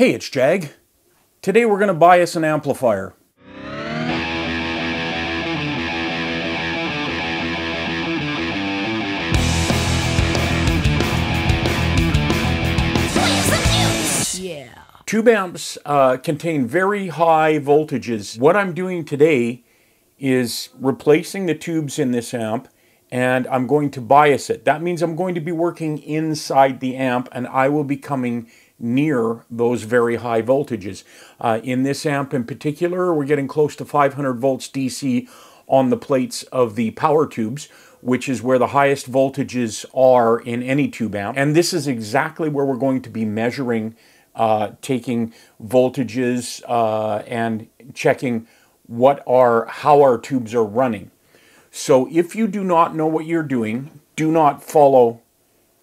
Hey, it's Jag. Today we're going to bias an amplifier. Yeah. Tube amps contain very high voltages. What I'm doing today is replacing the tubes in this amp, and I'm going to bias it. That means I'm going to be working inside the amp, and I will be coming near those very high voltages. In this amp in particular, we're getting close to 500 volts DC on the plates of the power tubes, which is where the highest voltages are in any tube amp. And this is exactly where we're going to be measuring, taking voltages and checking how our tubes are running. So if you do not know what you're doing, do not follow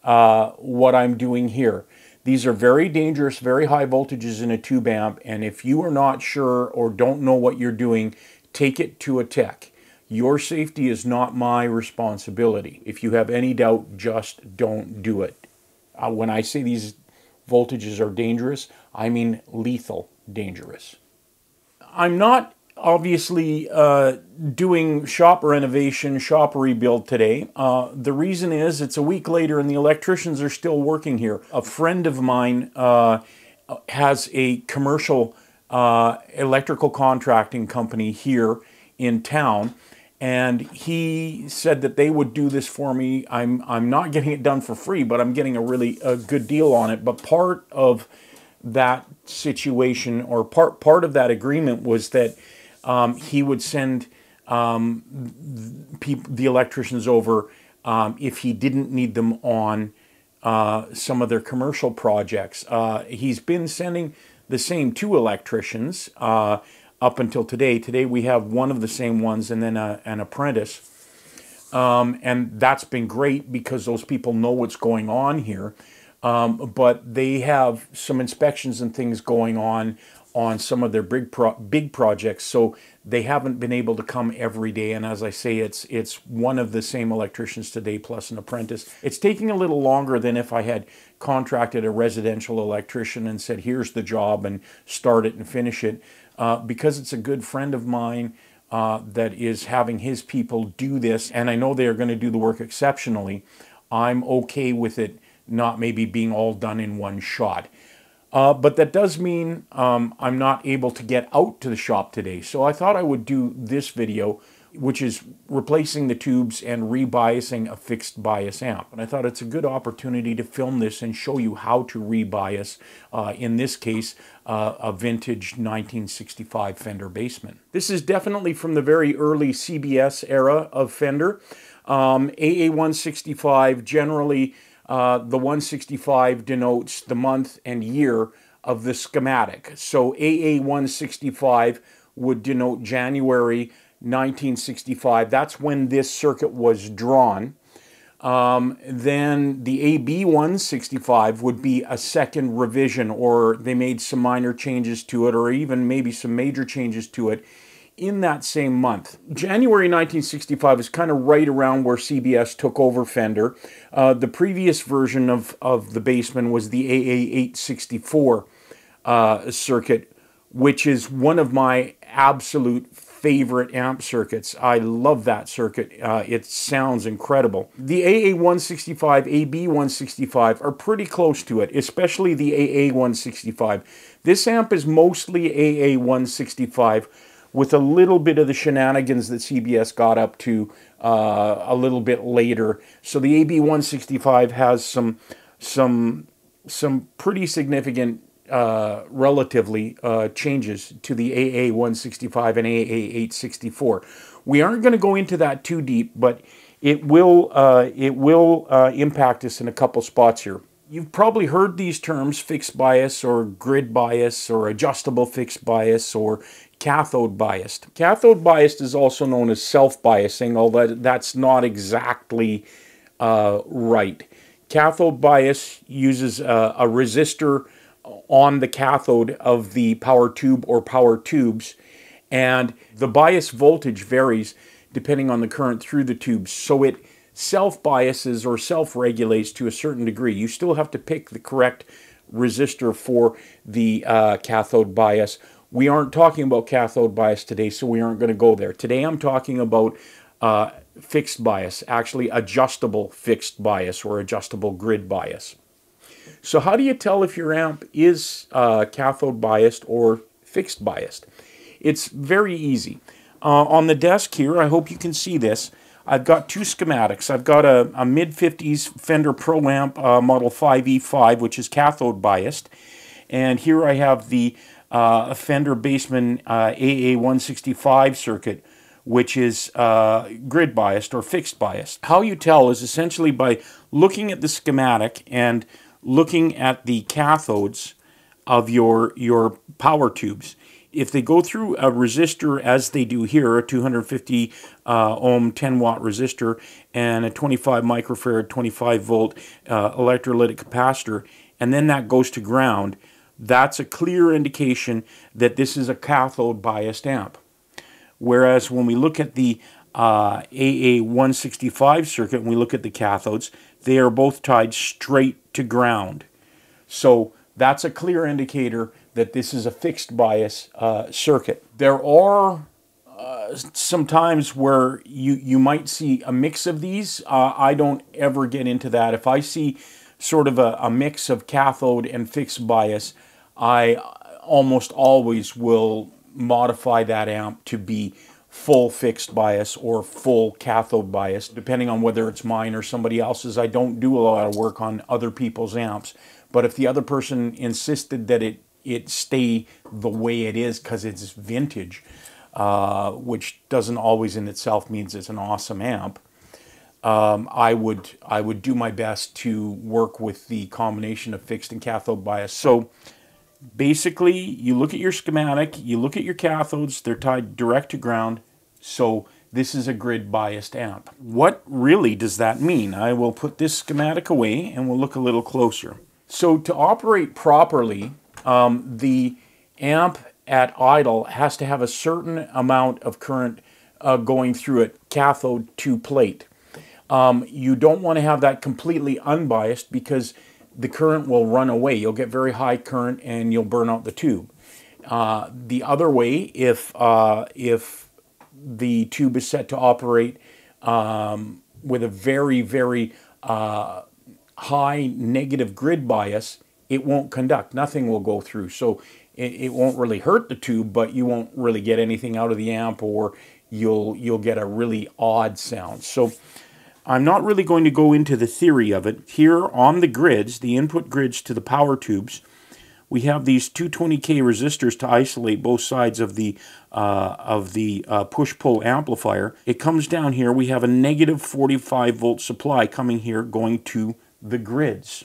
what I'm doing here. These are very dangerous, very high voltages in a tube amp, and if you are not sure or don't know what you're doing, take it to a tech. Your safety is not my responsibility. If you have any doubt, just don't do it. When I say these voltages are dangerous, I mean lethal dangerous. I'm not obviously doing shop renovation, shop rebuild today. The reason is it's a week later and the electricians are still working here. A friend of mine has a commercial electrical contracting company here in town, and he said that they would do this for me. I'm not getting it done for free, but I'm getting a good deal on it. But part of that situation, or part of that agreement, was that he would send the electricians over if he didn't need them on some of their commercial projects. He's been sending the same two electricians up until today. Today we have one of the same ones and then an apprentice. And that's been great because those people know what's going on here. But they have some inspections and things going on some of their big projects, so they haven't been able to come every day. And as I say, it's one of the same electricians today plus an apprentice. It's taking a little longer than if I had contracted a residential electrician and said, here's the job and start it and finish it. Because it's a good friend of mine that is having his people do this, and I know they are going to do the work exceptionally, I'm okay with it not maybe being all done in one shot. But that does mean I'm not able to get out to the shop today. So I thought I would do this video, which is replacing the tubes and rebiasing a fixed bias amp. And I thought it's a good opportunity to film this and show you how to rebias, in this case, a vintage 1965 Fender Bassman. This is definitely from the very early CBS era of Fender. AA165 generally... the 165 denotes the month and year of the schematic. So AA165 would denote January 1965. That's when this circuit was drawn. Then the AB165 would be a second revision, or they made some minor changes to it, or even maybe some major changes to it in that same month. January 1965 is kind of right around where CBS took over Fender. The previous version of the Bassman was the AA864 circuit, which is one of my absolute favorite amp circuits. I love that circuit. It sounds incredible. The AA165, AB165 are pretty close to it, especially the AA165. This amp is mostly AA165, with a little bit of the shenanigans that CBS got up to a little bit later. So the AB165 has some pretty significant, relatively, changes to the AA165 and AA864. We aren't going to go into that too deep, but it will impact us in a couple spots here. You've probably heard these terms, fixed bias or grid bias or adjustable fixed bias or cathode biased. Cathode biased is also known as self-biasing, although that's not exactly right. Cathode bias uses a resistor on the cathode of the power tube or power tubes, and the bias voltage varies depending on the current through the tubes, so it self-biases or self-regulates to a certain degree. You still have to pick the correct resistor for the cathode bias. We aren't talking about cathode bias today, so we aren't going to go there. Today I'm talking about fixed bias, actually adjustable fixed bias or adjustable grid bias. So how do you tell if your amp is cathode biased or fixed biased? It's very easy. On the desk here, I hope you can see this, I've got two schematics. I've got a mid-50s Fender Pro Amp Model 5E5, which is cathode biased. And here I have the Fender Bassman AA165 circuit, which is grid biased or fixed biased. How you tell is essentially by looking at the schematic and looking at the cathodes of your power tubes. If they go through a resistor as they do here, a 250 ohm 10 watt resistor and a 25 microfarad 25 volt electrolytic capacitor, and then that goes to ground, that's a clear indication that this is a cathode biased amp. Whereas when we look at the AA165 circuit and we look at the cathodes, they are both tied straight to ground. So that's a clear indicator that this is a fixed bias circuit. There are some times where you might see a mix of these. I don't ever get into that. If I see sort of a mix of cathode and fixed bias, I almost always will modify that amp to be full fixed bias or full cathode bias, depending on whether it's mine or somebody else's. I don't do a lot of work on other people's amps, but if the other person insisted that it stay the way it is because it's vintage, which doesn't always in itself means it's an awesome amp, I would do my best to work with the combination of fixed and cathode bias. So basically, you look at your schematic, you look at your cathodes, they're tied direct to ground, so this is a grid biased amp. What really does that mean? I will put this schematic away and we'll look a little closer. So to operate properly, the amp at idle has to have a certain amount of current going through it, cathode to plate. You don't want to have that completely unbiased because the current will run away. You'll get very high current and you'll burn out the tube. The other way, if the tube is set to operate with a very, very high negative grid bias, it won't conduct. Nothing will go through. So it won't really hurt the tube, but you won't really get anything out of the amp, or you'll get a really odd sound. So I'm not really going to go into the theory of it. Here on the grids, the input grids to the power tubes, we have these 220K resistors to isolate both sides of the push-pull amplifier. It comes down here. We have a negative 45 volt supply coming here going to the grids.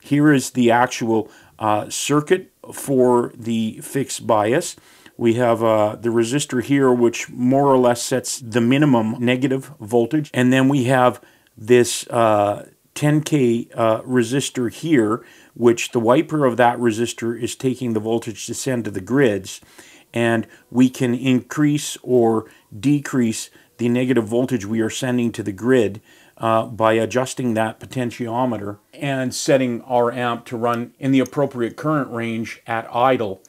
Here is the actual circuit for the fixed bias. We have the resistor here, which more or less sets the minimum negative voltage. And then we have this 10K resistor here, which the wiper of that resistor is taking the voltage to send to the grids. And we can increase or decrease the negative voltage we are sending to the grid by adjusting that potentiometer and setting our amp to run in the appropriate current range at idle,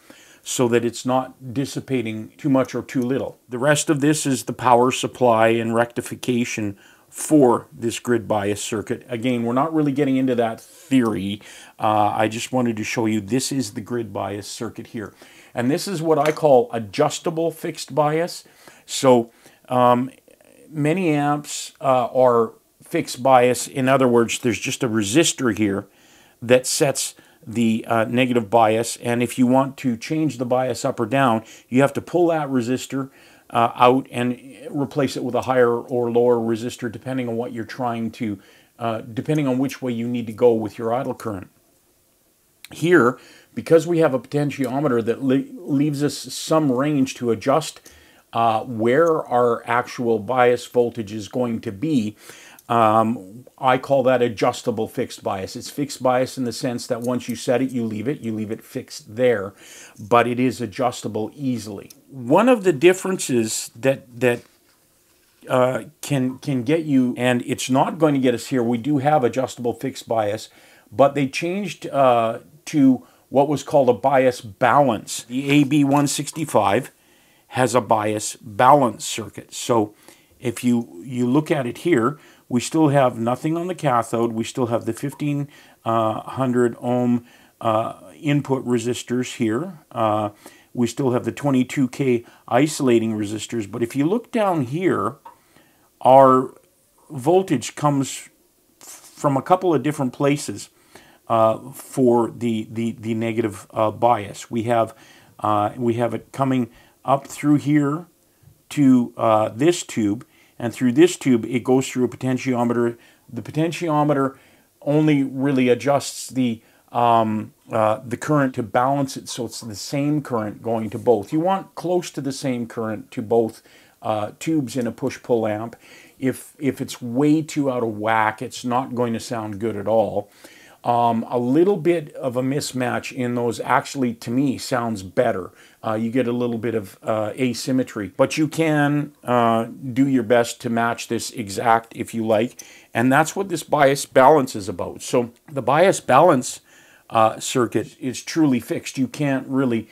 so that it's not dissipating too much or too little. The rest of this is the power supply and rectification for this grid bias circuit. Again, we're not really getting into that theory. I just wanted to show you this is the grid bias circuit here. And this is what I call adjustable fixed bias. So many amps are fixed bias. In other words, there's just a resistor here that sets the negative bias, and if you want to change the bias up or down, you have to pull that resistor out and replace it with a higher or lower resistor depending on what you're trying to, depending on which way you need to go with your idle current. Here, because we have a potentiometer that leaves us some range to adjust where our actual bias voltage is going to be, I call that adjustable fixed bias. It's fixed bias in the sense that once you set it, you leave it fixed there, but it is adjustable easily. One of the differences that can get you, and it's not going to get us here, we do have adjustable fixed bias, but they changed to what was called a bias balance. The AB165 has a bias balance circuit. So if you look at it here, we still have nothing on the cathode. We still have the 1500 ohm input resistors here. We still have the 22K isolating resistors. But if you look down here, our voltage comes from a couple of different places for the negative bias. We have it coming up through here to this tube, and through this tube it goes through a potentiometer. The potentiometer only really adjusts the current to balance it so it's the same current going to both. You want close to the same current to both tubes in a push-pull amp. If it's way too out of whack, it's not going to sound good at all. A little bit of a mismatch in those actually, to me, sounds better. You get a little bit of asymmetry, but you can do your best to match this exact if you like, and that's what this bias balance is about. So the bias balance circuit is truly fixed. You can't really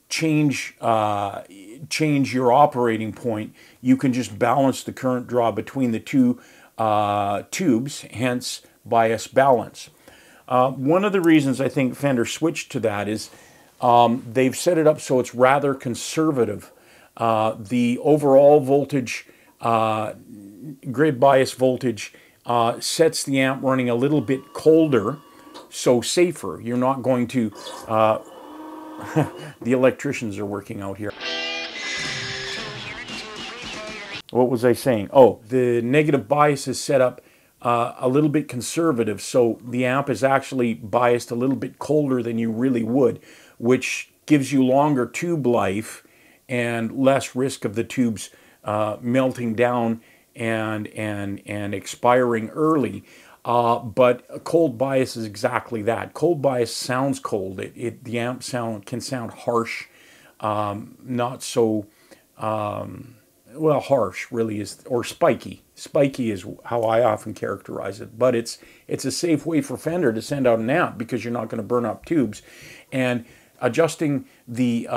change your operating point. You can just balance the current draw between the two tubes, hence bias balance. One of the reasons I think Fender switched to that is they've set it up so it's rather conservative. The overall voltage, grid bias voltage, sets the amp running a little bit colder, so safer. You're not going to... the electricians are working out here. What was I saying? Oh, the negative bias is set up a little bit conservative, so the amp is actually biased a little bit colder than you really would, which gives you longer tube life and less risk of the tubes melting down and expiring early. But a cold bias is exactly that. Cold bias sounds cold. The amp can sound harsh, not so well, harsh really is, or spiky. Spiky is how I often characterize it. But it's a safe way for Fender to send out an amp because you're not going to burn up tubes. And adjusting the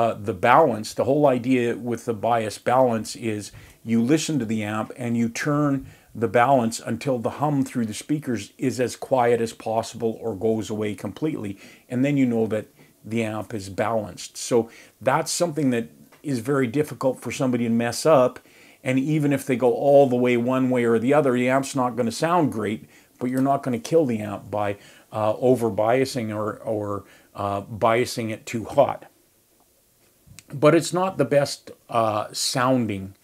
balance, the whole idea with the bias balance is you listen to the amp and you turn the balance until the hum through the speakers is as quiet as possible or goes away completely. And then you know that the amp is balanced. So that's something that is very difficult for somebody to mess up. And even if they go all the way one way or the other, the amp's not going to sound great, but you're not going to kill the amp by over biasing or biasing it too hot. But it's not the best sounding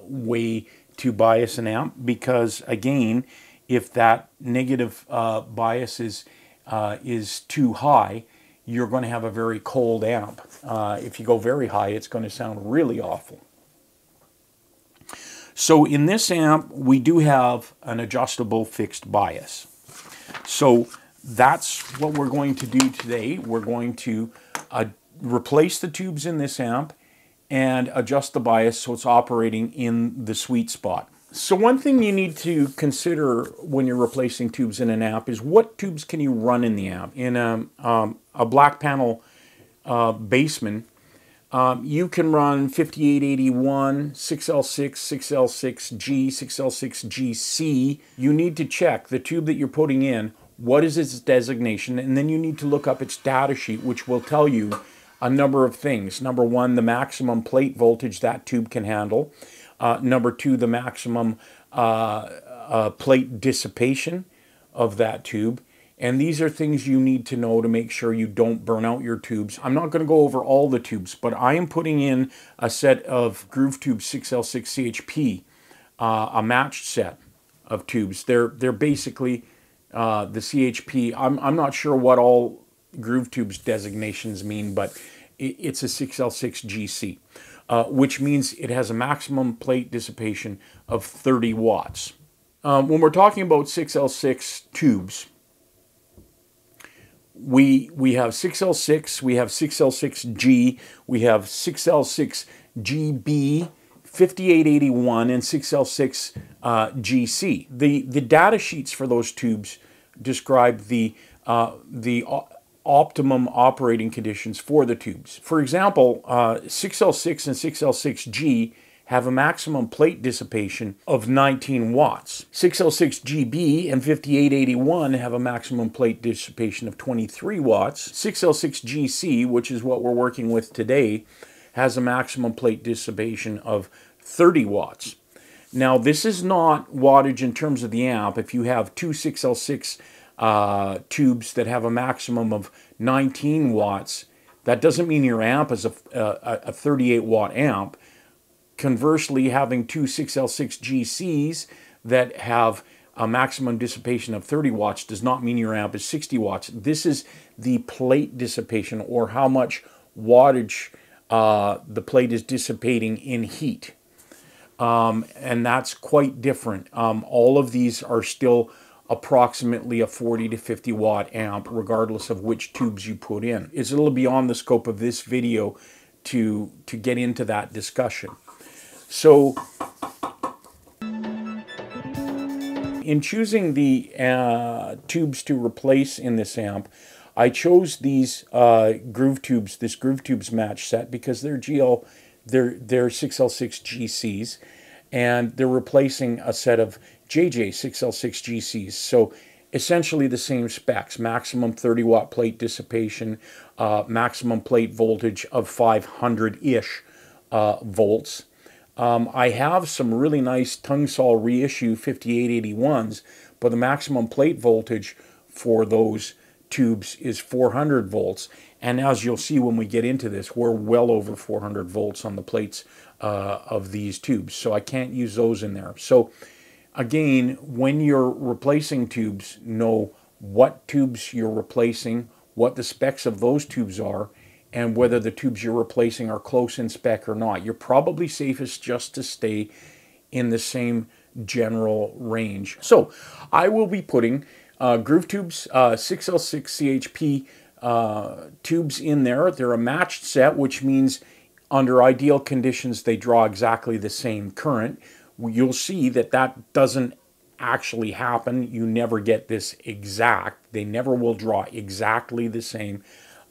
way to bias an amp, because again, if that negative bias is too high, you're going to have a very cold amp. If you go very high, it's going to sound really awful. So in this amp, we do have an adjustable fixed bias. So that's what we're going to do today. We're going to replace the tubes in this amp and adjust the bias so it's operating in the sweet spot. So one thing you need to consider when you're replacing tubes in an amp is what tubes can you run in the amp. In a black panel Bassman, you can run 5881, 6L6, 6L6G, 6L6GC. You need to check the tube that you're putting in, what is its designation, and then you need to look up its data sheet, which will tell you a number of things. Number one, the maximum plate voltage that tube can handle. Number two, the maximum plate dissipation of that tube. And these are things you need to know to make sure you don't burn out your tubes. I'm not going to go over all the tubes, but I am putting in a set of Groove Tube 6L6 CHP, a matched set of tubes. They're basically the CHP. I'm not sure what all Groove Tube's designations mean, but it's a 6L6 GC, which means it has a maximum plate dissipation of 30 watts. When we're talking about 6L6 tubes, we have 6L6, we have 6L6G, we have 6L6GB, 5881, and 6L6GC. The data sheets for those tubes describe the optimum operating conditions for the tubes. For example, 6L6 and 6L6G have a maximum plate dissipation of 19 watts. 6L6GB and 5881 have a maximum plate dissipation of 23 watts. 6L6GC, which is what we're working with today, has a maximum plate dissipation of 30 watts. Now, this is not wattage in terms of the amp. If you have two 6L6 tubes that have a maximum of 19 watts, that doesn't mean your amp is a 38 watt amp. Conversely, having two 6L6GCs that have a maximum dissipation of 30 watts does not mean your amp is 60 watts. This is the plate dissipation, or how much wattage the plate is dissipating in heat. And that's quite different. All of these are still approximately a 40 to 50 watt amp, regardless of which tubes you put in. It's a little beyond the scope of this video to get into that discussion. So, in choosing the tubes to replace in this amp, I chose these groove tubes, this groove tubes match set, because they're 6L6GCs, and they're replacing a set of JJ 6L6GCs. So essentially the same specs: maximum 30 watt plate dissipation, maximum plate voltage of 500-ish volts. I have some really nice Tungsol reissue 5881s, but the maximum plate voltage for those tubes is 400 volts. And as you'll see when we get into this, we're well over 400 volts on the plates of these tubes. So I can't use those in there. So again, when you're replacing tubes, know what tubes you're replacing, what the specs of those tubes are, and whether the tubes you're replacing are close in spec or not. You're probably safest just to stay in the same general range. So I will be putting groove tubes, 6L6 CHP tubes in there. They're a matched set, which means under ideal conditions they draw exactly the same current. You'll see that that doesn't actually happen. You never get this exact. They never will draw exactly the same.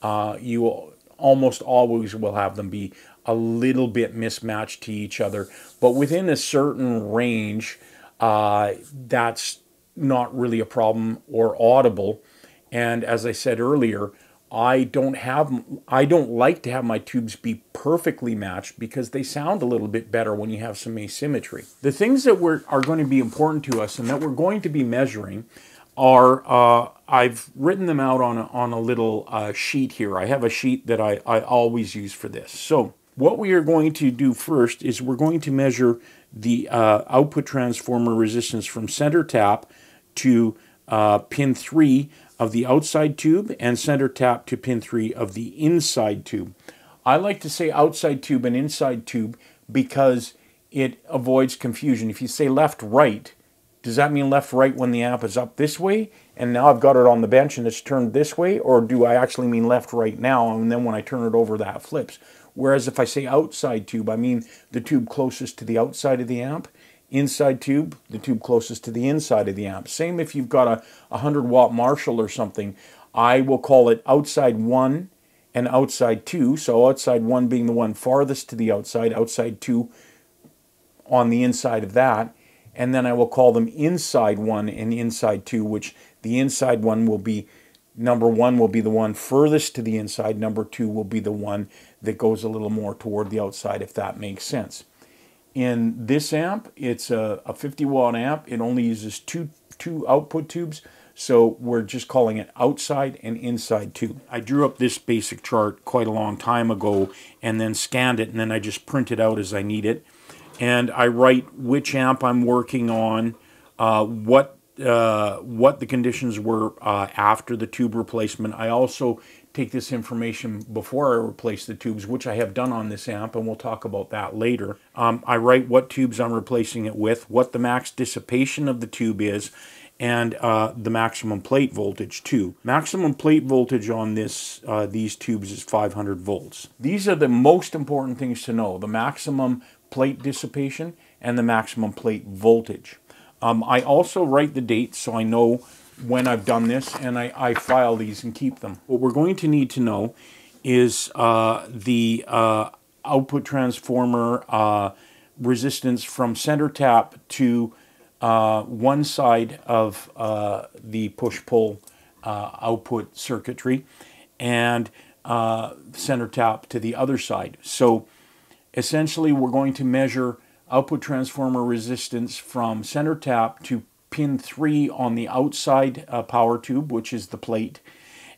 You almost always will have them be a little bit mismatched to each other, but within a certain range, that's not really a problem or audible. And as I said earlier, I don't like to have my tubes be perfectly matched, because they sound a little bit better when you have some asymmetry. The things that are going to be important to us and that we're going to be measuring are, I've written them out on a little sheet here. I have a sheet that I always use for this. So what we are going to do first is we're going to measure the output transformer resistance from center tap to pin 3 of the outside tube, and center tap to pin 3 of the inside tube. I like to say outside tube and inside tube because it avoids confusion. If you say left-right, does that mean left-right when the amp is up this way, and now I've got it on the bench and it's turned this way? Or do I actually mean left-right now, and then when I turn it over, that flips? Whereas if I say outside tube, I mean the tube closest to the outside of the amp. Inside tube, the tube closest to the inside of the amp. Same if you've got a 100 watt Marshall or something. I will call it outside 1 and outside 2. So outside 1 being the one farthest to the outside 2 on the inside of that. And then I will call them inside 1 and inside 2, which the inside one will be, number 1 will be the one furthest to the inside, number 2 will be the one that goes a little more toward the outside, if that makes sense. In this amp, it's a 50 watt amp. It only uses two output tubes, so we're just calling it outside and inside tube. I drew up this basic chart quite a long time ago and then scanned it, and then I just print it out as I need it. And I write which amp I'm working on, what the conditions were after the tube replacement. I also take this information before I replace the tubes, which I have done on this amp, and we'll talk about that later. I write what tubes I'm replacing it with, what the max dissipation of the tube is, and the maximum plate voltage too. Maximum plate voltage on these tubes is 500 volts. These are the most important things to know: the maximum plate dissipation and the maximum plate voltage. I also write the date so I know when I've done this, and I file these and keep them. What we're going to need to know is the output transformer resistance from center tap to one side of the push-pull output circuitry, and center tap to the other side. So essentially we're going to measure output transformer resistance from center tap to pin 3 on the outside power tube, which is the plate,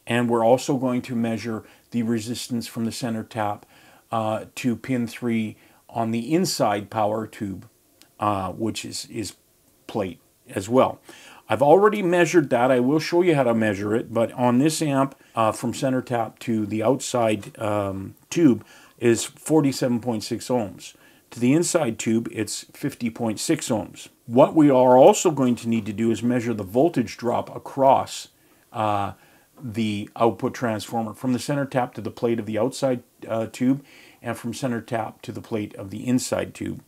and we're also going to measure the resistance from the center tap to pin 3 on the inside power tube, which is plate as well. I've already measured that. I will show you how to measure it, but on this amp, from center tap to the outside tube is 47.6 ohms. To the inside tube, it's 50.6 ohms. What we are also going to need to do is measure the voltage drop across the output transformer from the center tap to the plate of the outside tube, and from center tap to the plate of the inside tube.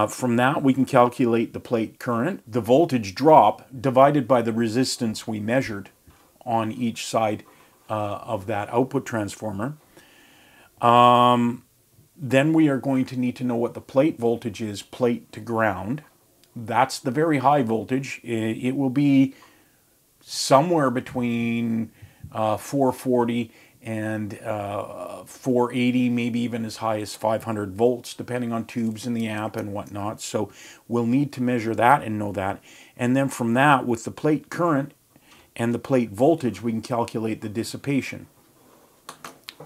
From that, we can calculate the plate current, the voltage drop divided by the resistance we measured on each side of that output transformer. Then we are going to need to know what the plate voltage is, plate to ground. That's the very high voltage. It will be somewhere between 440 and 480, maybe even as high as 500 volts, depending on tubes in the amp and whatnot. So we'll need to measure that and know that. And then from that, with the plate current and the plate voltage, we can calculate the dissipation.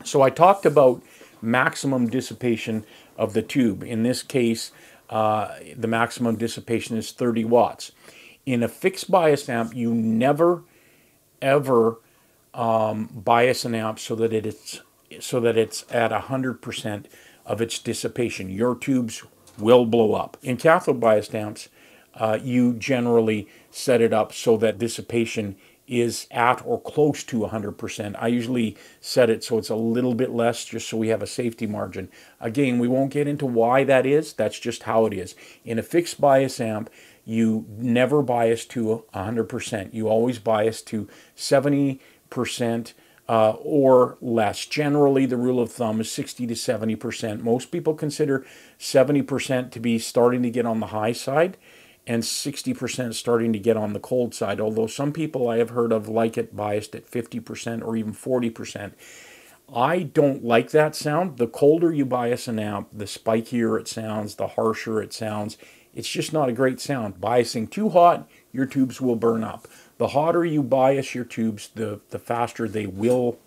So I talked about maximum dissipation of the tube. In this case, the maximum dissipation is 30 watts. In a fixed bias amp, you never, ever bias an amp so that it's at 100% of its dissipation. Your tubes will blow up. In cathode biased amps, you generally set it up so that dissipation is at or close to 100%. I usually set it so it's a little bit less, just so we have a safety margin. Again, we won't get into why that is. That's just how it is. In a fixed bias amp, you never bias to 100%. You always bias to 70% or less. Generally, the rule of thumb is 60 to 70%. Most people consider 70% to be starting to get on the high side, and 60% starting to get on the cold side, although some people I have heard of like it biased at 50% or even 40%. I don't like that sound. The colder you bias an amp, the spikier it sounds, the harsher it sounds. It's just not a great sound. Biasing too hot, your tubes will burn up. The hotter you bias your tubes, the faster they will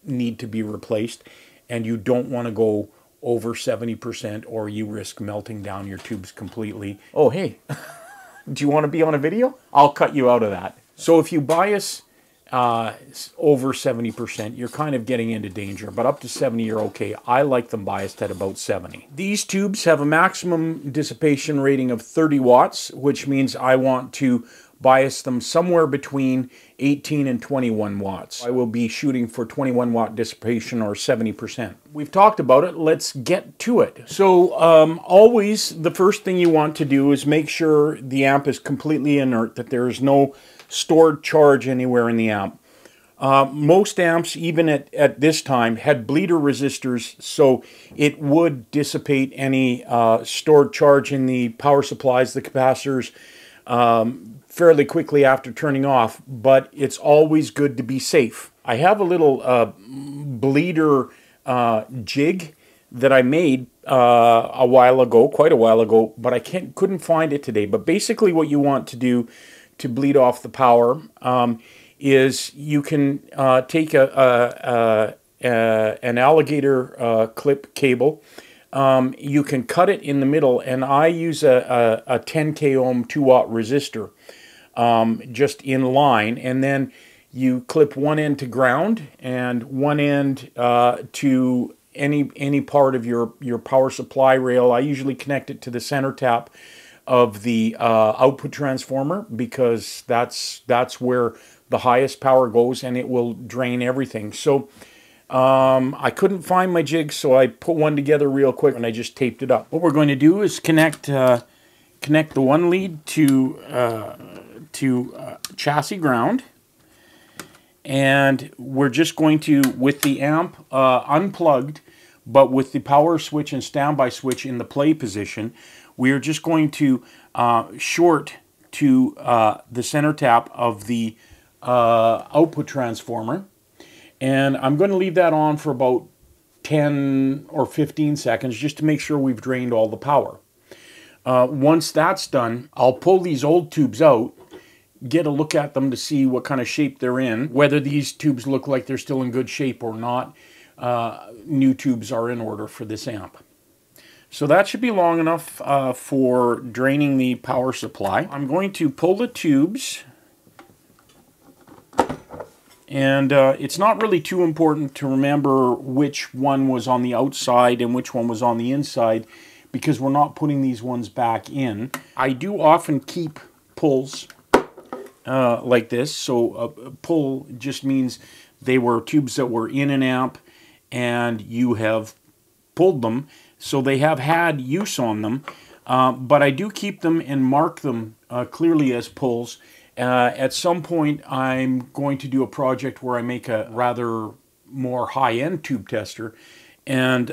need to be replaced, and you don't want to go over 70% or you risk melting down your tubes completely. Oh, hey, do you want to be on a video? I'll cut you out of that. So if you bias over 70%, you're kind of getting into danger, but up to 70 you're okay. I like them biased at about 70. These tubes have a maximum dissipation rating of 30 watts, which means I want to bias them somewhere between 18 and 21 watts. I will be shooting for 21 watt dissipation, or 70%. We've talked about it, let's get to it. So always the first thing you want to do is make sure the amp is completely inert, that there is no stored charge anywhere in the amp. Most amps, even at this time, had bleeder resistors, so it would dissipate any stored charge in the power supplies, the capacitors, fairly quickly after turning off, but it's always good to be safe. I have a little bleeder jig that I made a while ago, quite a while ago, but I couldn't find it today. But basically what you want to do to bleed off the power is you can take an alligator clip cable. You can cut it in the middle, and I use a 10k ohm 2 watt resistor just in line, and then you clip one end to ground and one end to any part of your power supply rail. I usually connect it to the center tap of the output transformer, because that's where the highest power goes, and it will drain everything. So I couldn't find my jig, so I put one together real quick and I just taped it up. What we're going to do is connect connect the one lead to chassis ground, and we're just going to, with the amp unplugged, but with the power switch and standby switch in the play position, we are just going to short to the center tap of the output transformer. And I'm going to leave that on for about 10 or 15 seconds just to make sure we've drained all the power. Once that's done, I'll pull these old tubes out, get a look at them to see what kind of shape they're in, whether these tubes look like they're still in good shape or not. New tubes are in order for this amp. So that should be long enough for draining the power supply. I'm going to pull the tubes, and it's not really too important to remember which one was on the outside and which one was on the inside, because we're not putting these ones back in. I do often keep pulls like this. So a pull just means they were tubes that were in an amp and you have pulled them, so they have had use on them. But I do keep them and mark them clearly as pulls. At some point I'm going to do a project where I make a rather more high-end tube tester, and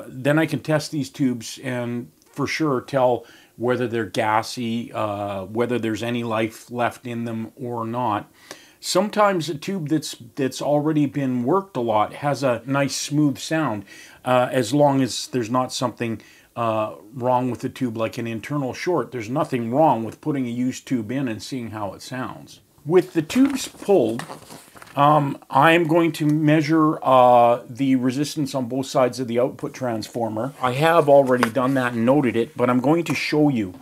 then I can test these tubes and for sure tell whether they're gassy, whether there's any life left in them or not. Sometimes a tube that's already been worked a lot has a nice smooth sound, as long as there's not something wrong with the tube like an internal short. There's nothing wrong with putting a used tube in and seeing how it sounds. With the tubes pulled, I'm going to measure the resistance on both sides of the output transformer. I have already done that and noted it, but I'm going to show you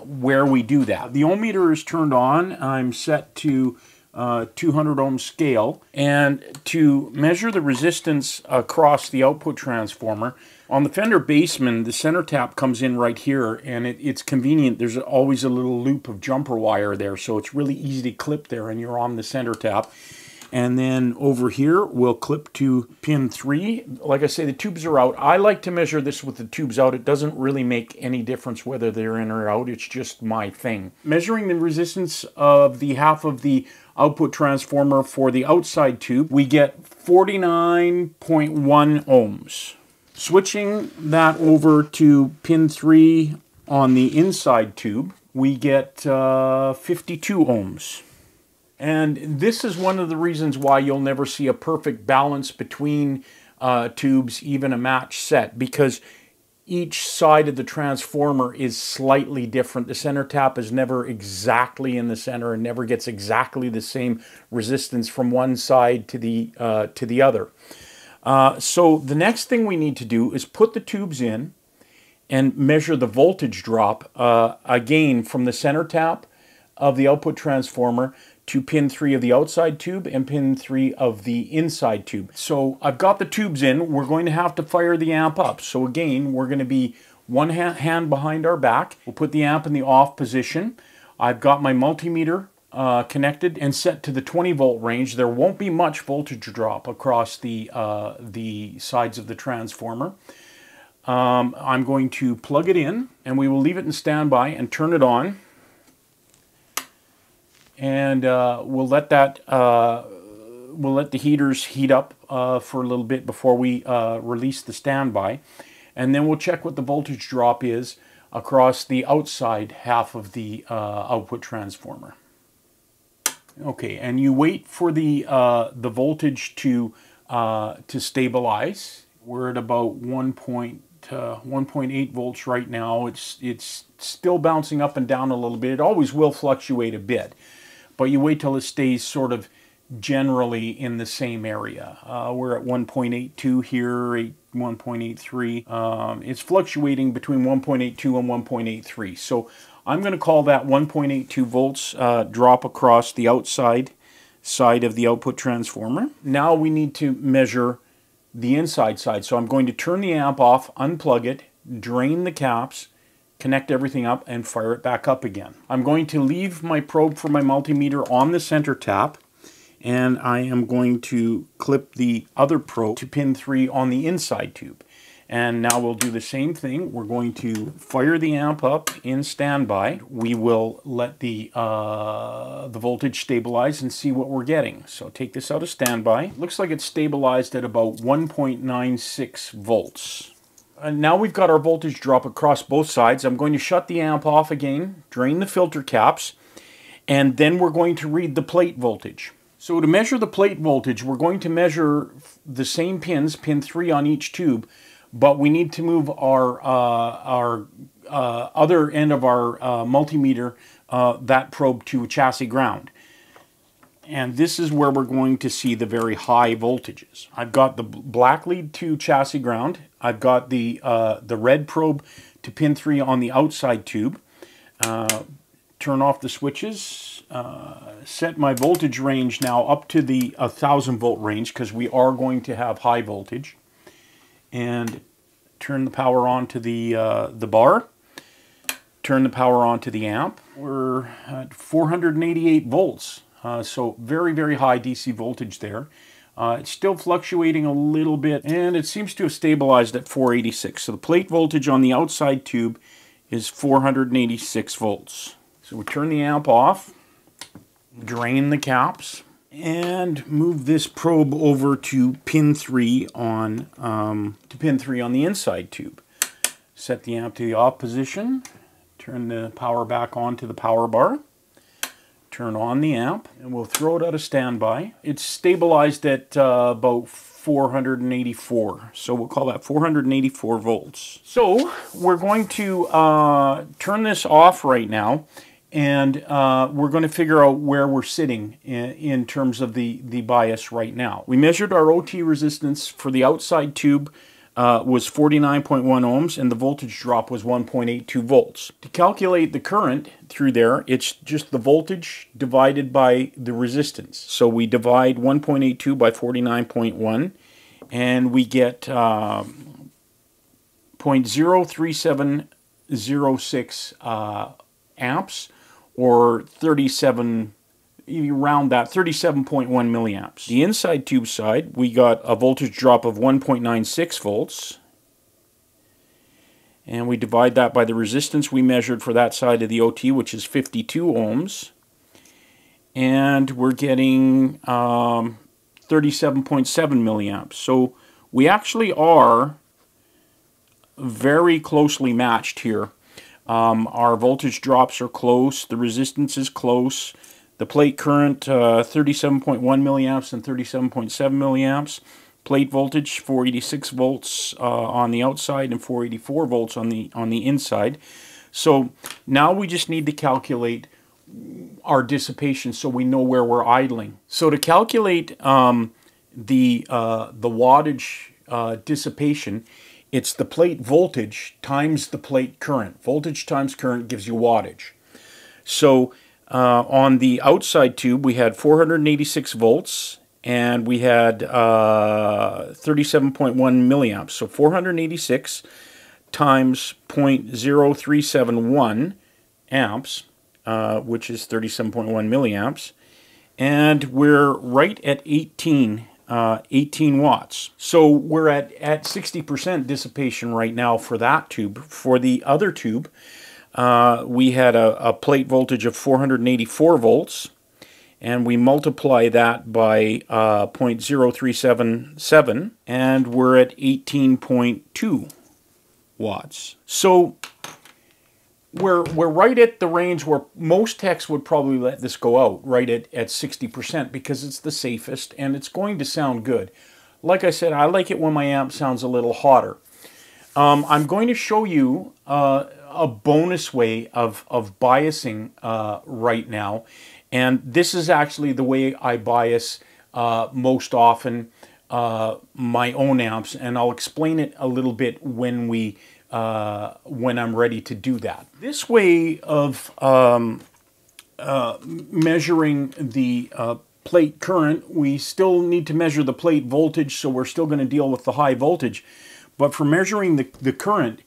where we do that. The ohm meter is turned on. I'm set to 200 ohm scale, and to measure the resistance across the output transformer, on the Fender Bassman, the center tap comes in right here, and it's convenient. There's always a little loop of jumper wire there, so it's really easy to clip there, and you're on the center tap. And then over here, we'll clip to pin 3. Like I say, the tubes are out. I like to measure this with the tubes out. It doesn't really make any difference whether they're in or out. It's just my thing. Measuring the resistance of the half of the output transformer for the outside tube, we get 49.1 ohms. Switching that over to pin 3 on the inside tube, we get 52 ohms. And this is one of the reasons why you'll never see a perfect balance between tubes, even a match set, because each side of the transformer is slightly different. The center tap is never exactly in the center and never gets exactly the same resistance from one side to the other. So the next thing we need to do is put the tubes in and measure the voltage drop, again from the center tap of the output transformer to pin 3 of the outside tube and pin 3 of the inside tube. So I've got the tubes in. We're going to have to fire the amp up. So again, we're going to be one hand behind our back. We'll put the amp in the off position. I've got my multimeter connected and set to the 20 volt range. There won't be much voltage drop across the sides of the transformer. I'm going to plug it in, and we will leave it in standby and turn it on. And we'll let the heaters heat up for a little bit before we release the standby, and then we'll check what the voltage drop is across the outside half of the output transformer. Okay, and you wait for the voltage to stabilize. We're at about 1.8 volts right now. It's still bouncing up and down a little bit. It always will fluctuate a bit, but you wait till it stays sort of generally in the same area. We're at 1.82 here, 1.83. It's fluctuating between 1.82 and 1.83. So I'm going to call that 1.82 volts drop across the outside side of the output transformer. Now we need to measure the inside side. So I'm going to turn the amp off, unplug it, drain the caps, connect everything up, and fire it back up again. I'm going to leave my probe for my multimeter on the center tap, and I am going to clip the other probe to pin 3 on the inside tube. And now we'll do the same thing. We're going to fire the amp up in standby. We will let the voltage stabilize and see what we're getting. So take this out of standby. Looks like it's stabilized at about 1.96 volts. And now we've got our voltage drop across both sides. I'm going to shut the amp off again, drain the filter caps, and then we're going to read the plate voltage. So to measure the plate voltage, we're going to measure the same pins, pin 3 on each tube, but we need to move our other end of our multimeter, that probe, to chassis ground. And this is where we're going to see the very high voltages. I've got the black lead to chassis ground. I've got the red probe to pin 3 on the outside tube. Turn off the switches. Set my voltage range now up to the 1000 volt range, because we are going to have high voltage. And turn the power on to the bar. Turn the power on to the amp. We're at 488 volts. So very, very high DC voltage there. It's still fluctuating a little bit, and it seems to have stabilized at 486. So the plate voltage on the outside tube is 486 volts. So we turn the amp off, drain the caps, and move this probe over to pin 3 on the inside tube. Set the amp to the off position. Turn the power back on to the power bar. Turn on the amp, and we'll throw it out of standby. It's stabilized at about 484, so we'll call that 484 volts. So we're going to turn this off right now, and we're going to figure out where we're sitting in terms of the bias right now. We measured our OT resistance for the outside tube was 49.1 ohms, and the voltage drop was 1.82 volts. To calculate the current through there, it's just the voltage divided by the resistance. So we divide 1.82 by 49.1, and we get 0.03706 amps, or 37, you round that, 37.1 milliamps. The inside tube side, we got a voltage drop of 1.96 volts, and we divide that by the resistance we measured for that side of the OT, which is 52 ohms, and we're getting 37.7 milliamps. So we actually are very closely matched here. Our voltage drops are close, the resistance is close. The plate current, 37.1 milliamps and 37.7 milliamps. Plate voltage, 486 volts on the outside and 484 volts on the inside. So now we just need to calculate our dissipation so we know where we're idling. So to calculate the wattage dissipation, it's the plate voltage times the plate current. Voltage times current gives you wattage. So on the outside tube, we had 486 volts, and we had 37.1 milliamps. So 486 times 0.0371 amps, which is 37.1 milliamps, and we're right at 18 watts. So we're at 60% dissipation right now for that tube. For the other tube, we had a plate voltage of 484 volts, and we multiply that by 0.0377, and we're at 18.2 watts. So we're right at the range where most techs would probably let this go out, right at 60%, because it's the safest and it's going to sound good. Like I said, I like it when my amp sounds a little hotter. I'm going to show you a bonus way of biasing right now, and this is actually the way I bias most often my own amps, and I'll explain it a little bit when I'm ready to do that. This way of measuring the plate current, we still need to measure the plate voltage, so we're still going to deal with the high voltage. But for measuring the current,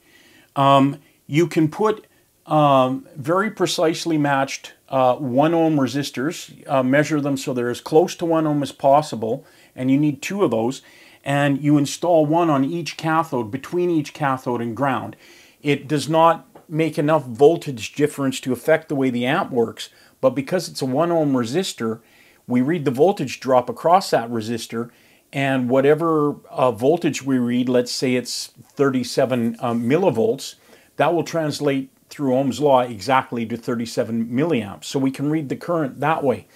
you can put very precisely matched 1 ohm resistors, measure them so they're as close to 1 ohm as possible, and you need 2 of those, and you install one on each cathode, between each cathode and ground. It does not make enough voltage difference to affect the way the amp works, but because it's a 1 ohm resistor, we read the voltage drop across that resistor, and whatever voltage we read, let's say it's 37 millivolts, that will translate through Ohm's law exactly to 37 milliamps. So we can read the current that way.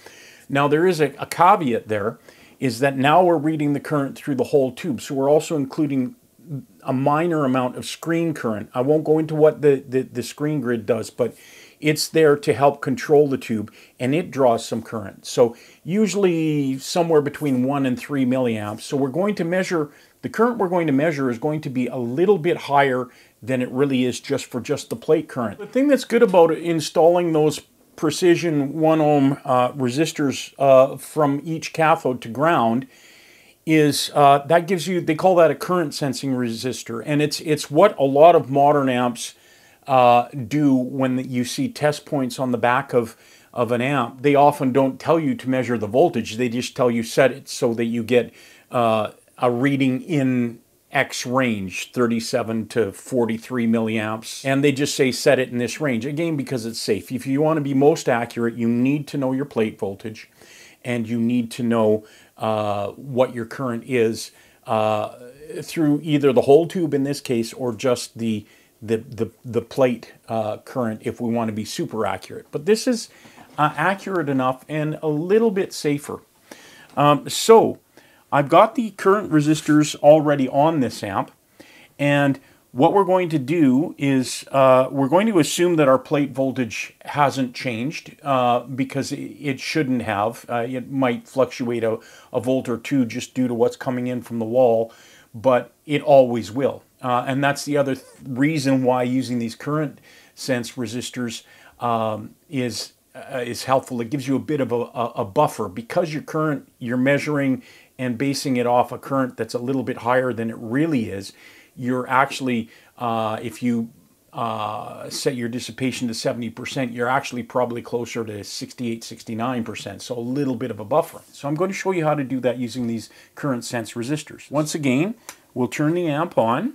Now there is a caveat there, is that now we're reading the current through the whole tube. So we're also including a minor amount of screen current. I won't go into what the screen grid does, but it's there to help control the tube, and it draws some current. So usually somewhere between 1 and 3 milliamps. So we're going to measure, the current we're going to measure is going to be a little bit higher than it really is just for just the plate current. The thing that's good about installing those precision 1 ohm resistors from each cathode to ground is that gives you, they call that a current sensing resistor, and it's what a lot of modern amps do when you see test points on the back of an amp. They often don't tell you to measure the voltage, they just tell you set it so that you get a reading in X range, 37 to 43 milliamps, and they just say set it in this range, again because it's safe. If you want to be most accurate, you need to know your plate voltage, and you need to know what your current is through either the whole tube in this case, or just the plate current if we want to be super accurate. But this is accurate enough and a little bit safer. So I've got the current resistors already on this amp, and what we're going to do is we're going to assume that our plate voltage hasn't changed because it shouldn't have. It might fluctuate a volt or two just due to what's coming in from the wall, but it always will. And that's the other reason why using these current sense resistors is helpful. It gives you a bit of a buffer, because your current, you're measuring and basing it off a current that's a little bit higher than it really is. You're actually, if you set your dissipation to 70%, you're actually probably closer to 68, 69%, so a little bit of a buffer. So I'm going to show you how to do that using these current sense resistors. Once again, we'll turn the amp on.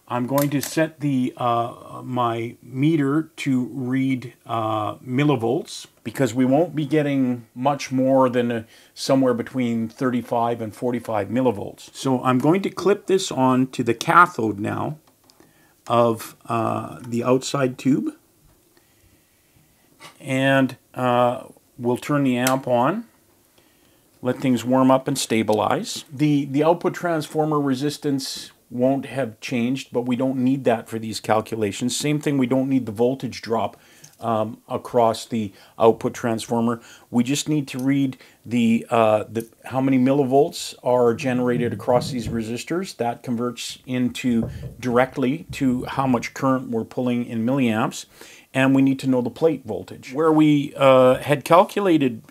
I'm going to set the my meter to read millivolts, because we won't be getting much more than somewhere between 35 and 45 millivolts. So I'm going to clip this on to the cathode now of the outside tube, and we'll turn the amp on, let things warm up and stabilize. The output transformer resistance won't have changed, but we don't need that for these calculations. Same thing, we don't need the voltage drop across the output transformer. We just need to read the how many millivolts are generated across these resistors. That converts into directly to how much current we're pulling in milliamps. And we need to know the plate voltage. Where we had calculated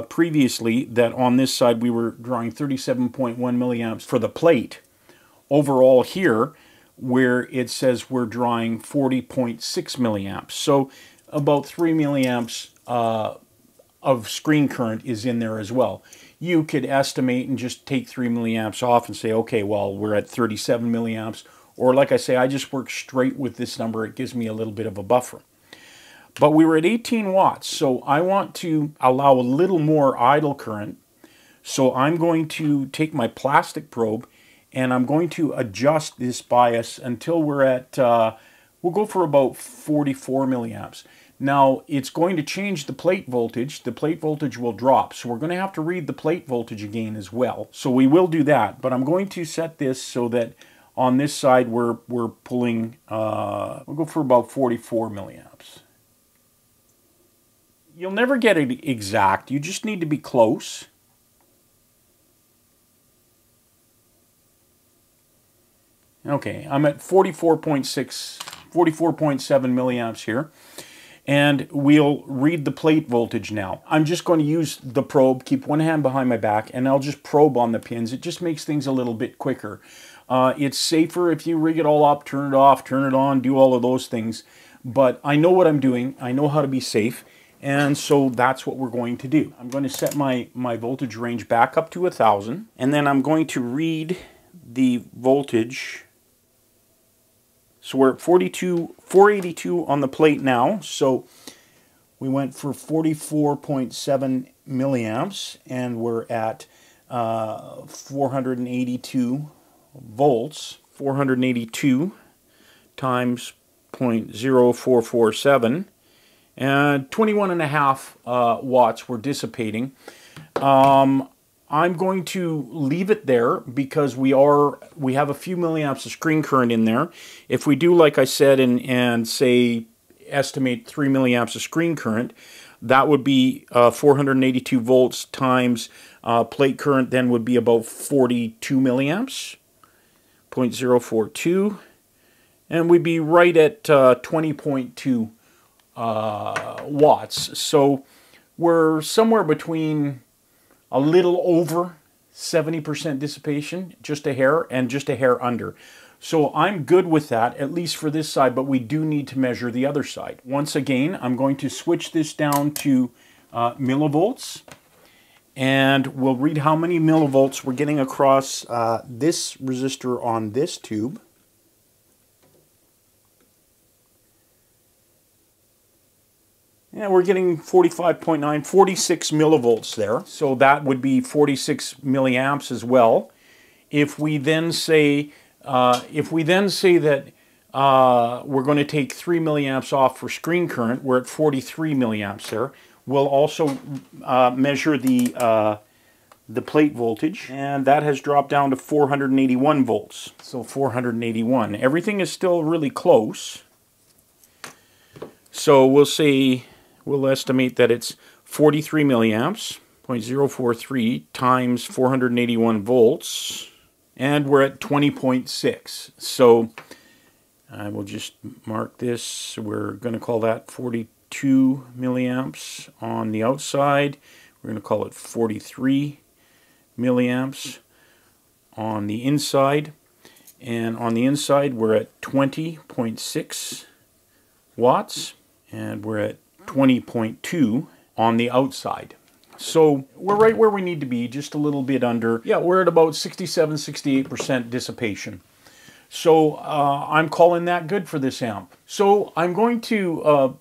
previously that on this side we were drawing 37.1 milliamps for the plate, overall here, where it says we're drawing 40.6 milliamps. So about 3 milliamps of screen current is in there as well. You could estimate and just take 3 milliamps off and say, okay, well, we're at 37 milliamps. Or like I say, I just work straight with this number. It gives me a little bit of a buffer. But we were at 18 watts, so I want to allow a little more idle current. So I'm going to take my plastic probe, and I'm going to adjust this bias until we're at, we'll go for about 44 milliamps. Now, it's going to change the plate voltage. The plate voltage will drop, so we're going to have to read the plate voltage again as well. So we will do that, but I'm going to set this so that on this side we're pulling, we'll go for about 44 milliamps. You'll never get it exact, you just need to be close. Okay, I'm at 44.6, 44.7 milliamps here, and we'll read the plate voltage now. I'm just going to use the probe, keep one hand behind my back, and I'll just probe on the pins. It just makes things a little bit quicker. It's safer if you rig it all up, turn it off, turn it on, do all of those things, but I know what I'm doing, I know how to be safe, and so that's what we're going to do. I'm going to set my voltage range back up to 1000, and then I'm going to read the voltage. So we're at 482 on the plate now. So we went for 44.7 milliamps, and we're at 482 volts. 482 times 0.0447, and 21.5 watts we're dissipating. I'm going to leave it there because we have a few milliamps of screen current in there. If we do, like I said, and say estimate 3 milliamps of screen current, that would be 482 volts times plate current, then would be about 42 milliamps, 0.042, and we'd be right at 20.2 watts. So we're somewhere between a little over 70% dissipation, just a hair, and just a hair under. So I'm good with that, at least for this side, but we do need to measure the other side. Once again, I'm going to switch this down to millivolts, and we'll read how many millivolts we're getting across this resistor on this tube. And we're getting 45.9, 46 millivolts there. So that would be 46 milliamps as well. If we then say that we're going to take 3 milliamps off for screen current, we're at 43 milliamps there. We'll also measure the plate voltage, and that has dropped down to 481 volts. So 481. Everything is still really close. So we'll estimate that it's 43 milliamps, 0.043 times 481 volts, and we're at 20.6. So I will just mark this. We're going to call that 42 milliamps on the outside. We're going to call it 43 milliamps on the inside. And on the inside, we're at 20.6 watts, and we're at 20.2 on the outside. So we're right where we need to be, just a little bit under. Yeah, we're at about 67-68% dissipation. So I'm calling that good for this amp. So I'm going to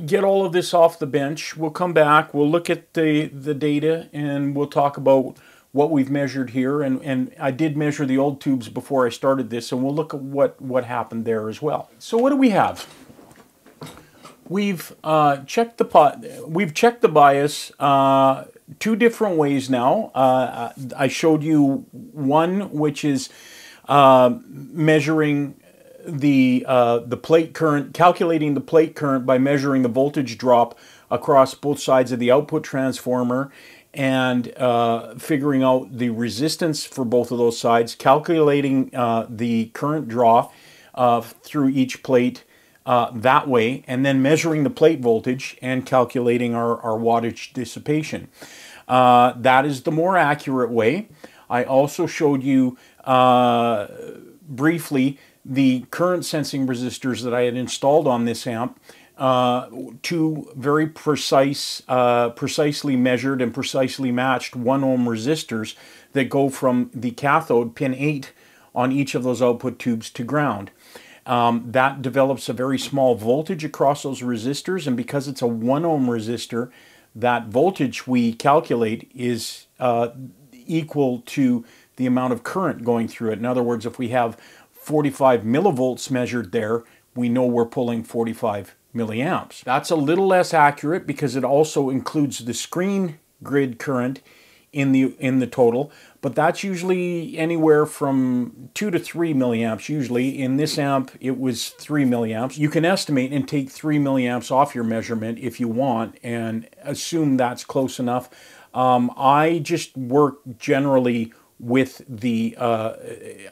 get all of this off the bench. We'll come back, we'll look at the data, and we'll talk about what we've measured here. And I did measure the old tubes before I started this, and we'll look at what happened there as well. So what do we have? We've checked the bias two different ways now. I showed you one, which is measuring the plate current, calculating the plate current by measuring the voltage drop across both sides of the output transformer, and figuring out the resistance for both of those sides, calculating the current draw through each plate that way, and then measuring the plate voltage and calculating our wattage dissipation. That is the more accurate way. I also showed you briefly the current sensing resistors that I had installed on this amp, two very precisely measured and precisely matched 1 ohm resistors that go from the cathode, pin 8, on each of those output tubes to ground. That develops a very small voltage across those resistors, and because it's a 1 ohm resistor, that voltage we calculate is equal to the amount of current going through it. In other words, if we have 45 millivolts measured there, we know we're pulling 45 milliamps. That's a little less accurate because it also includes the screen grid current in the total, but that's usually anywhere from 2 to 3 milliamps. Usually in this amp it was 3 milliamps. You can estimate and take 3 milliamps off your measurement if you want and assume that's close enough. I just work generally with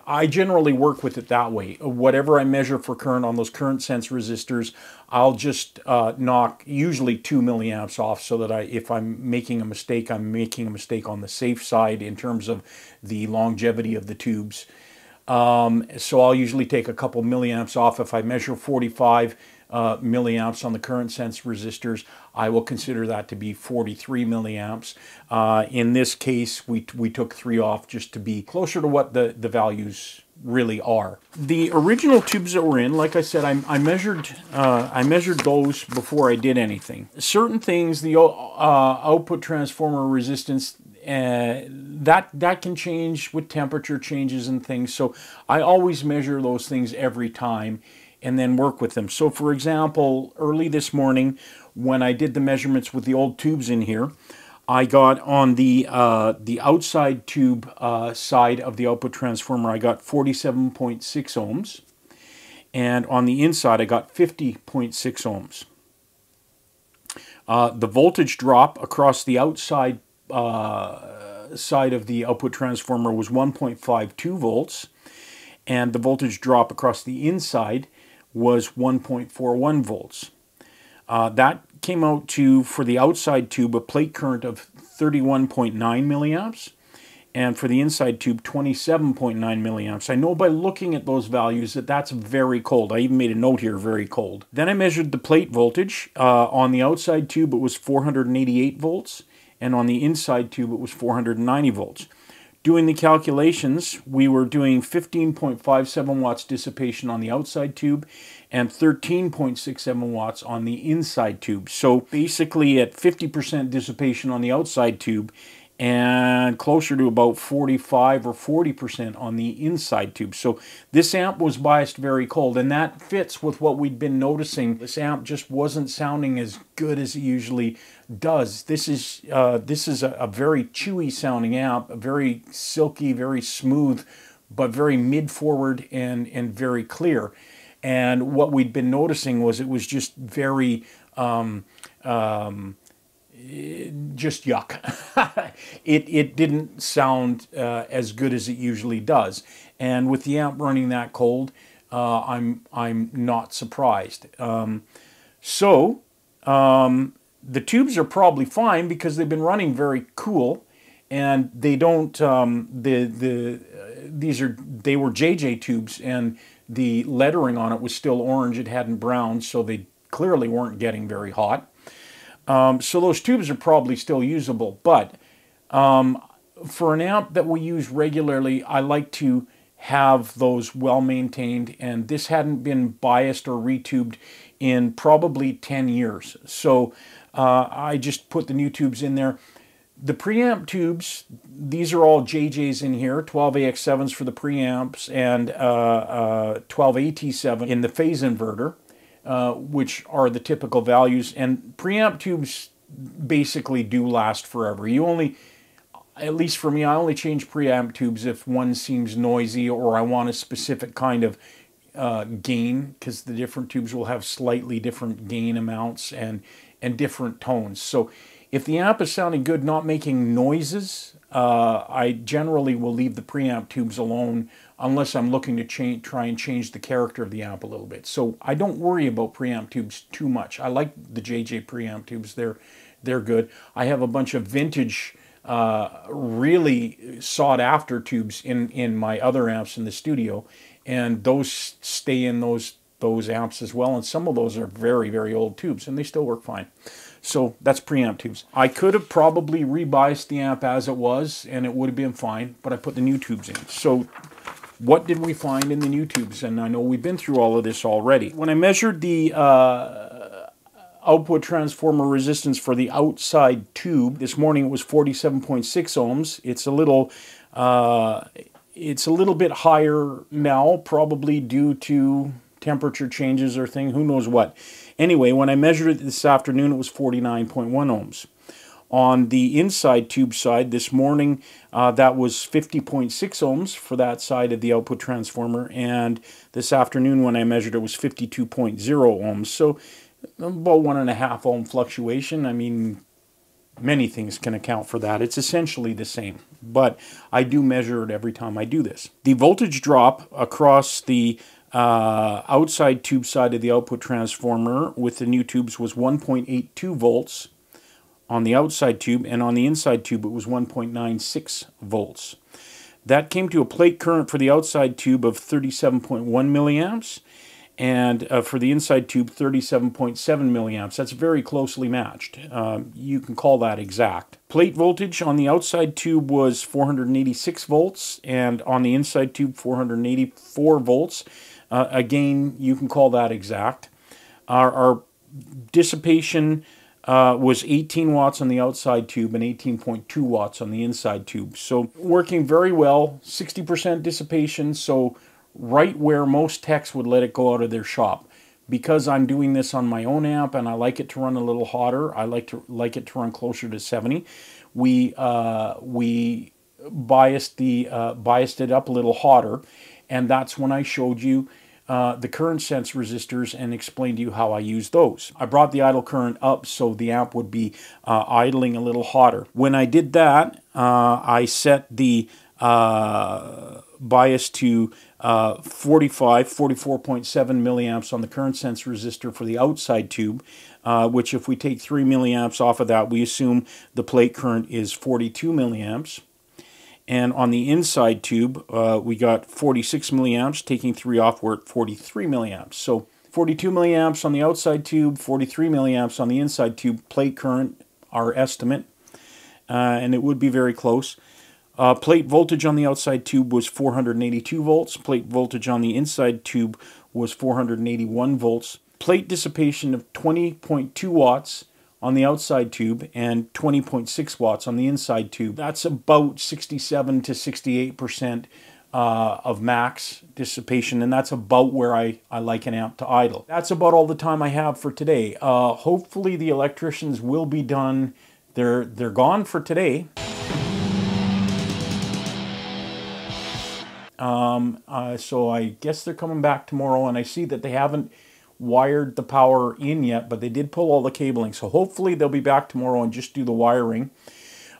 I generally work with it that way. Whatever I measure for current on those current sense resistors, I'll just knock usually 2 milliamps off, so that if I'm making a mistake, I'm making a mistake on the safe side in terms of the longevity of the tubes. So I'll usually take a couple milliamps off. If I measure 45, milliamps on the current sense resistors, I will consider that to be 43 milliamps. In this case, we took 3 off just to be closer to what the values really are. The original tubes that were in, like I said, I measured those before I did anything. Certain things, the output transformer resistance, that can change with temperature changes and things. So I always measure those things every time and then work with them. So for example, early this morning when I did the measurements with the old tubes in here, I got on the outside tube side of the output transformer, I got 47.6 ohms. And on the inside, I got 50.6 ohms. The voltage drop across the outside side of the output transformer was 1.52 volts. And the voltage drop across the inside was 1.41 volts. That came out to, for the outside tube, a plate current of 31.9 milliamps, and for the inside tube, 27.9 milliamps. I know by looking at those values that that's very cold. I even made a note here, very cold. Then I measured the plate voltage. On the outside tube, it was 488 volts, and on the inside tube, it was 490 volts. Doing the calculations, we were doing 15.57 watts dissipation on the outside tube and 13.67 watts on the inside tube. So basically at 50% dissipation on the outside tube and closer to about 45 or 40% on the inside tube. So this amp was biased very cold, and that fits with what we'd been noticing. This amp just wasn't sounding as good as it usually does. This is a very chewy sounding amp, very silky, very smooth, but very mid-forward and very clear. And what we'd been noticing was it was just very just yuck. It didn't sound as good as it usually does. And with the amp running that cold, I'm not surprised. The tubes are probably fine because they've been running very cool, and they don't they were JJ tubes, and the lettering on it was still orange. It hadn't browned, so they clearly weren't getting very hot. So those tubes are probably still usable, but for an amp that we use regularly, I like to have those well maintained, and this hadn't been biased or retubed in probably 10 years. So I just put the new tubes in there. The preamp tubes, these are all JJs in here, 12AX7s for the preamps and 12AT7 in the phase inverter. Which are the typical values, and preamp tubes basically do last forever. You only, at least for me, I only change preamp tubes if one seems noisy or I want a specific kind of gain, because the different tubes will have slightly different gain amounts and different tones. So if the amp is sounding good, not making noises, I generally will leave the preamp tubes alone unless I'm looking to try and change the character of the amp a little bit. So I don't worry about preamp tubes too much. I like the JJ preamp tubes. They're good. I have a bunch of vintage, really sought after tubes in my other amps in the studio, and those stay in those amps as well, and some of those are very, very old tubes, and they still work fine. So that's preamp tubes. I could have probably rebiased the amp as it was, and it would have been fine, but I put the new tubes in. So what did we find in the new tubes? And I know we've been through all of this already. When I measured the output transformer resistance for the outside tube, this morning it was 47.6 ohms. It's a little bit higher now, probably due to temperature changes or thing, who knows what. Anyway, when I measured it this afternoon, it was 49.1 ohms. On the inside tube side this morning, that was 50.6 ohms for that side of the output transformer, and this afternoon when I measured it was 52.0 ohms. So about 1.5 ohm fluctuation. I mean, many things can account for that. It's essentially the same, but I do measure it every time I do this. The voltage drop across the outside tube side of the output transformer with the new tubes was 1.82 volts on the outside tube, and on the inside tube it was 1.96 volts. That came to a plate current for the outside tube of 37.1 milliamps, And for the inside tube, 37.7 milliamps. That's very closely matched. You can call that exact. Plate voltage on the outside tube was 486 volts, and on the inside tube, 484 volts. Again, you can call that exact. Our dissipation was 18 watts on the outside tube and 18.2 watts on the inside tube. So working very well, 60% dissipation, so right where most techs would let it go out of their shop. Because I'm doing this on my own amp and I like it to run a little hotter, I like it to run closer to 70. We biased it up a little hotter, and that's when I showed you the current sense resistors and explained to you how I use those. I brought the idle current up so the amp would be idling a little hotter. When I did that, I set the bias to 44.7 milliamps on the current sense resistor for the outside tube, which if we take 3 milliamps off of that, we assume the plate current is 42 milliamps. And on the inside tube, we got 46 milliamps, taking 3 off, we're at 43 milliamps. So 42 milliamps on the outside tube, 43 milliamps on the inside tube, plate current, our estimate, and it would be very close. Plate voltage on the outside tube was 482 volts. Plate voltage on the inside tube was 481 volts. Plate dissipation of 20.2 watts on the outside tube and 20.6 watts on the inside tube. That's about 67 to 68% of max dissipation, and that's about where I like an amp to idle. That's about all the time I have for today. Hopefully the electricians will be done. They're gone for today. So I guess they're coming back tomorrow, and I see that they haven't wired the power in yet, but they did pull all the cabling. So hopefully they'll be back tomorrow and just do the wiring.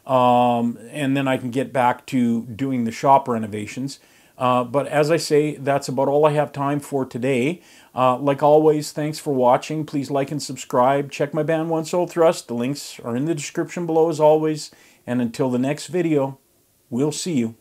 And then I can get back to doing the shop renovations. But as I say, that's about all I have time for today. Like always, thanks for watching. Please like and subscribe. Check my band One Soul Thrust. The links are in the description below as always. And until the next video, we'll see you.